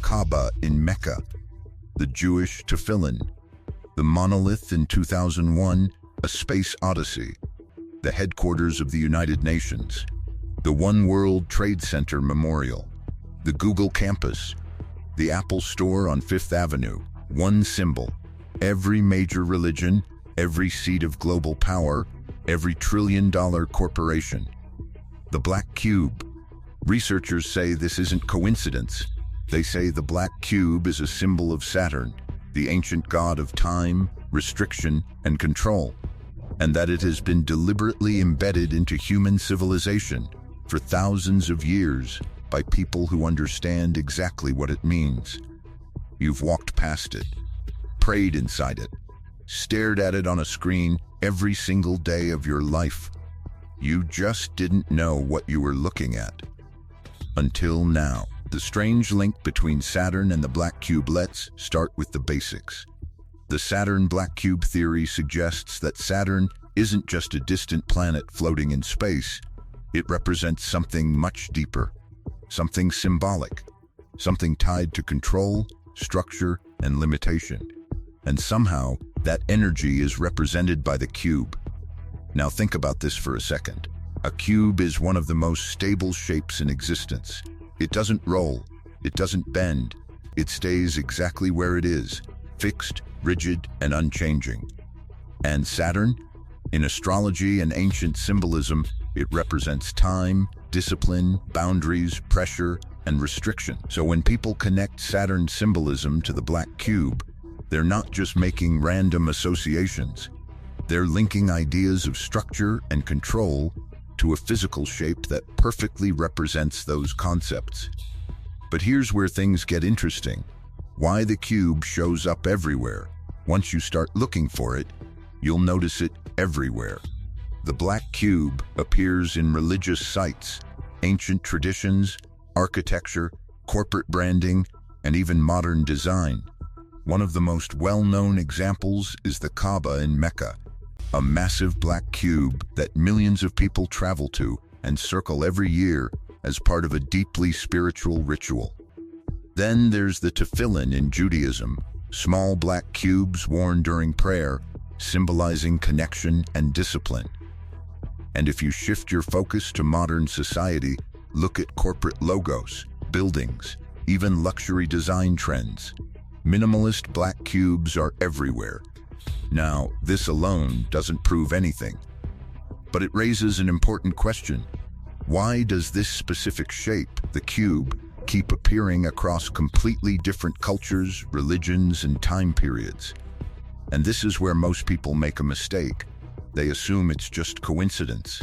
Kaaba in Mecca, the Jewish tefillin, the monolith in 2001, a space odyssey, the headquarters of the United Nations, the One World Trade Center Memorial, the Google campus, the Apple Store on Fifth Avenue, one symbol, every major religion, every seat of global power, every trillion-dollar corporation. The black cube. Researchers say this isn't coincidence. They say the black cube is a symbol of Saturn, the ancient god of time, restriction, and control, and that it has been deliberately embedded into human civilization for thousands of years by people who understand exactly what it means. You've walked past it, prayed inside it, stared at it on a screen every single day of your life. You just didn't know what you were looking at. Until now. The strange link between Saturn and the black cube. Let's start with the basics. The Saturn black cube theory suggests that Saturn isn't just a distant planet floating in space. It represents something much deeper, something symbolic, something tied to control, structure, and limitation. And somehow, that energy is represented by the cube. Now think about this for a second. A cube is one of the most stable shapes in existence. It doesn't roll, it doesn't bend, it stays exactly where it is, fixed, rigid, and unchanging. And Saturn? In astrology and ancient symbolism, it represents time, discipline, boundaries, pressure, and restriction. So when people connect Saturn symbolism to the black cube, they're not just making random associations. They're linking ideas of structure and control to a physical shape that perfectly represents those concepts. But here's where things get interesting. Why the cube shows up everywhere. Once you start looking for it, you'll notice it everywhere. The black cube appears in religious sites, ancient traditions, architecture, corporate branding, and even modern design. One of the most well-known examples is the Kaaba in Mecca, a massive black cube that millions of people travel to and circle every year as part of a deeply spiritual ritual. Then there's the tefillin in Judaism, small black cubes worn during prayer, symbolizing connection and discipline. And if you shift your focus to modern society, look at corporate logos, buildings, even luxury design trends. Minimalist black cubes are everywhere. Now, this alone doesn't prove anything, but it raises an important question. Why does this specific shape, the cube, keep appearing across completely different cultures, religions, and time periods? And this is where most people make a mistake. They assume it's just coincidence.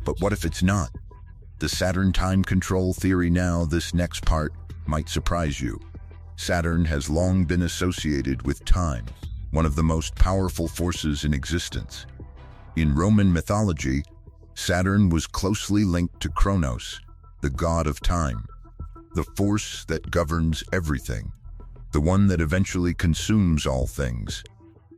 But what if it's not? The Saturn time control theory. Now, this next part might surprise you. Saturn has long been associated with time, one of the most powerful forces in existence. In Roman mythology, Saturn was closely linked to Kronos, the god of time, the force that governs everything, the one that eventually consumes all things.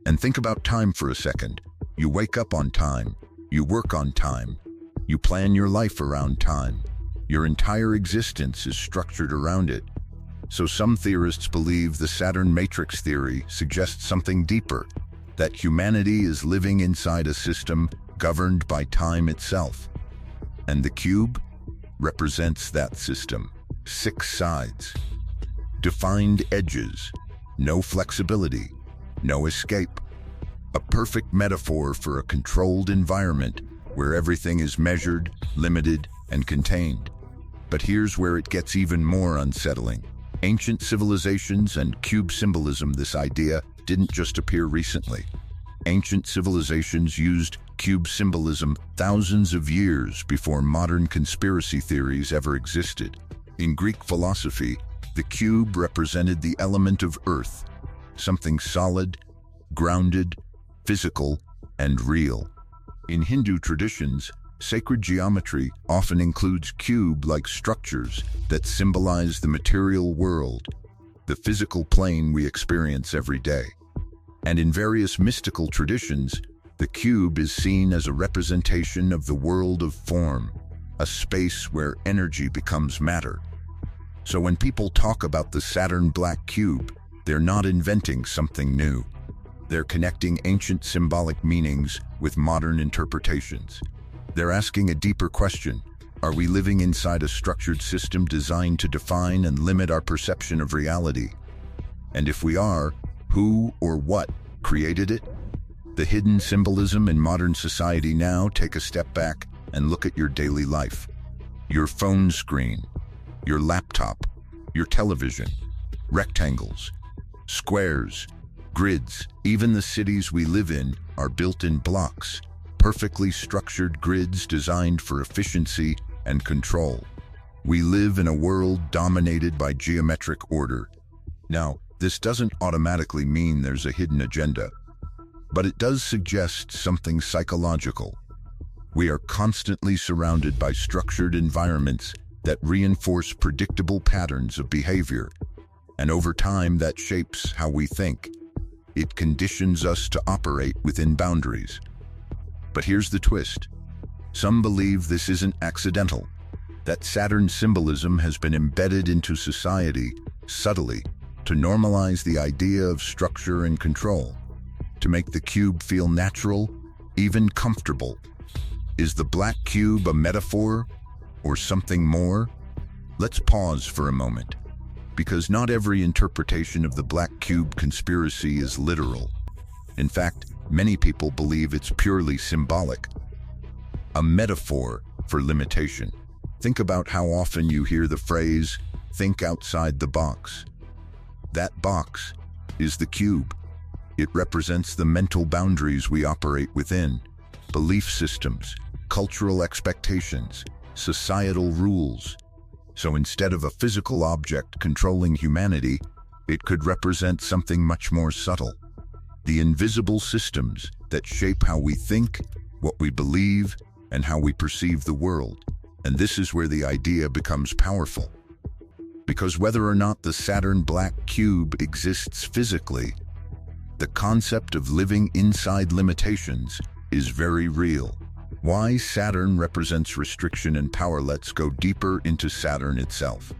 And think about time for a second. You wake up on time, you work on time, you plan your life around time. Your entire existence is structured around it. So some theorists believe the Saturn matrix theory suggests something deeper, that humanity is living inside a system governed by time itself. And the cube represents that system. 6 sides, defined edges, no flexibility, no escape. A perfect metaphor for a controlled environment where everything is measured, limited, and contained. But here's where it gets even more unsettling. Ancient civilizations and cube symbolism. This idea didn't just appear recently. Ancient civilizations used cube symbolism thousands of years before modern conspiracy theories ever existed. In Greek philosophy, the cube represented the element of earth, something solid, grounded, physical, and real. In Hindu traditions, sacred geometry often includes cube-like structures that symbolize the material world, the physical plane we experience every day. And in various mystical traditions, the cube is seen as a representation of the world of form, a space where energy becomes matter. So when people talk about the Saturn black cube, they're not inventing something new. They're connecting ancient symbolic meanings with modern interpretations. They're asking a deeper question. Are we living inside a structured system designed to define and limit our perception of reality? And if we are, who or what created it? The hidden symbolism in modern society now. Take a step back and look at your daily life. Your phone screen, your laptop, your television, rectangles, squares, grids. Even the cities we live in are built in blocks, perfectly structured grids designed for efficiency and control. We live in a world dominated by geometric order. Now, this doesn't automatically mean there's a hidden agenda, but it does suggest something psychological. We are constantly surrounded by structured environments that reinforce predictable patterns of behavior, and over time that shapes how we think. It conditions us to operate within boundaries. But here's the twist. Some believe this isn't accidental, that Saturn symbolism has been embedded into society subtly to normalize the idea of structure and control, to make the cube feel natural, even comfortable. Is the black cube a metaphor or something more? Let's pause for a moment, because not every interpretation of the black cube conspiracy is literal. In fact, many people believe it's purely symbolic, a metaphor for limitation. Think about how often you hear the phrase, "think outside the box." That box is the cube. It represents the mental boundaries we operate within, belief systems, cultural expectations, societal rules. So instead of a physical object controlling humanity, it could represent something much more subtle. The invisible systems that shape how we think, what we believe, and how we perceive the world. And this is where the idea becomes powerful. Because whether or not the Saturn black cube exists physically, the concept of living inside limitations is very real. Why Saturn represents restriction and power. Let's go deeper into Saturn itself.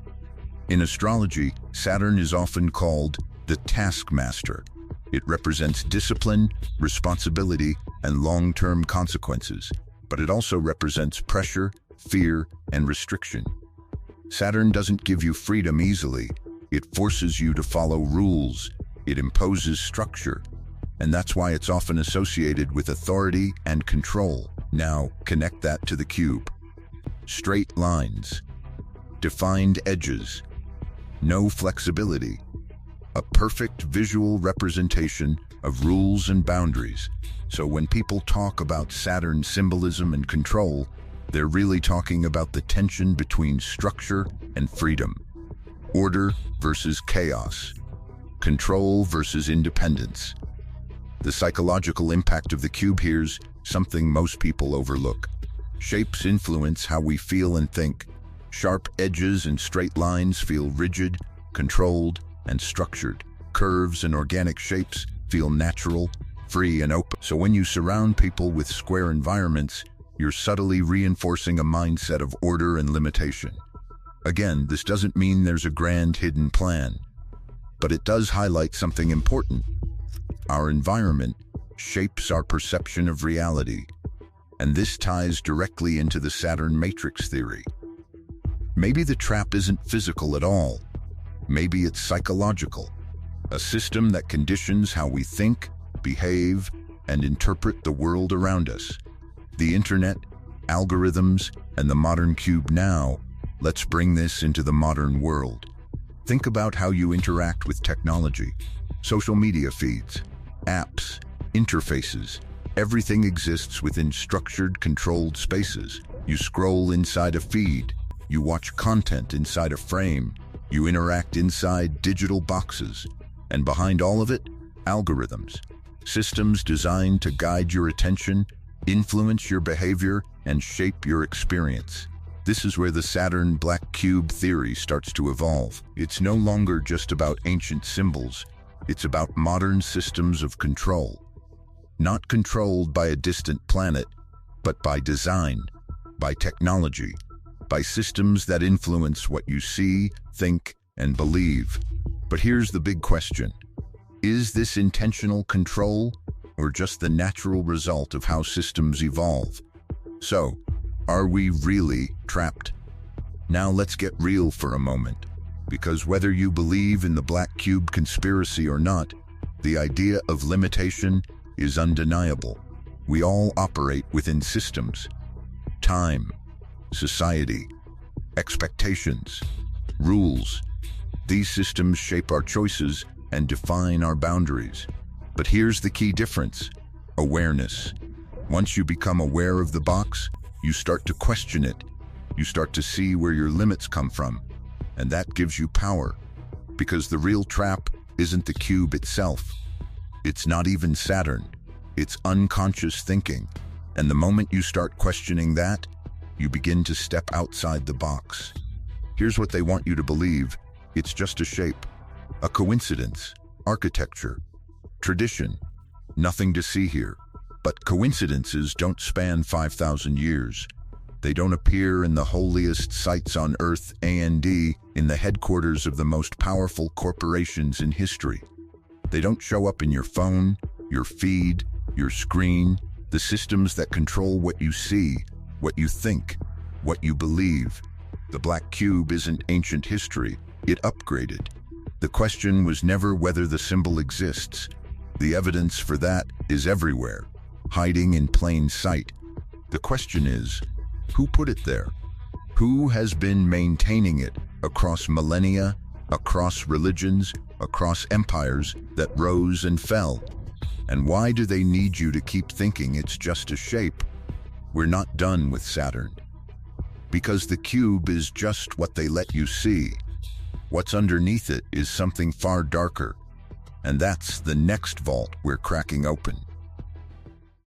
In astrology, Saturn is often called the taskmaster. It represents discipline, responsibility, and long-term consequences, but it also represents pressure, fear, and restriction. Saturn doesn't give you freedom easily. It forces you to follow rules. It imposes structure, and that's why it's often associated with authority and control. Now, connect that to the cube. Straight lines, defined edges, no flexibility. A perfect visual representation of rules and boundaries. So when people talk about Saturn symbolism and control, they're really talking about the tension between structure and freedom, order versus chaos, control versus independence. The psychological impact of the cube here's something most people overlook. Shapes influence how we feel and think. Sharp edges and straight lines feel rigid, controlled, and structured. Curves and organic shapes feel natural, free, and open. So when you surround people with square environments, you're subtly reinforcing a mindset of order and limitation. Again, this doesn't mean there's a grand hidden plan, but it does highlight something important. Our environment shapes our perception of reality, and this ties directly into the Saturn matrix theory. Maybe the trap isn't physical at all. Maybe it's psychological, a system that conditions how we think, behave, and interpret the world around us. The internet, algorithms, and the modern cube. Now, let's bring this into the modern world. Think about how you interact with technology. Social media feeds, apps, interfaces. Everything exists within structured, controlled spaces. You scroll inside a feed. You watch content inside a frame. You interact inside digital boxes. And behind all of it, algorithms. Systems designed to guide your attention, influence your behavior, and shape your experience. This is where the Saturn black cube theory starts to evolve. It's no longer just about ancient symbols. It's about modern systems of control. Not controlled by a distant planet, but by design, by technology, by systems that influence what you see, think, and believe. But here's the big question. Is this intentional control, or just the natural result of how systems evolve? So, are we really trapped? Now let's get real for a moment, because whether you believe in the Black Cube conspiracy or not, the idea of limitation is undeniable. We all operate within systems. Time, society, expectations, rules. These systems shape our choices and define our boundaries. But here's the key difference: awareness. Once you become aware of the box, you start to question it. You start to see where your limits come from, and that gives you power. Because the real trap isn't the cube itself. It's not even Saturn. It's unconscious thinking. And the moment you start questioning that, you begin to step outside the box. Here's what they want you to believe. It's just a shape, a coincidence, architecture, tradition. Nothing to see here. But coincidences don't span 5,000 years. They don't appear in the holiest sites on Earth and in the headquarters of the most powerful corporations in history. They don't show up in your phone, your feed, your screen, the systems that control what you see, what you think, what you believe. The Black Cube isn't ancient history. It upgraded. The question was never whether the symbol exists. The evidence for that is everywhere, hiding in plain sight. The question is, who put it there? Who has been maintaining it across millennia, across religions, across empires that rose and fell? And why do they need you to keep thinking it's just a shape? We're not done with Saturn. Because the cube is just what they let you see. What's underneath it is something far darker. And that's the next vault we're cracking open.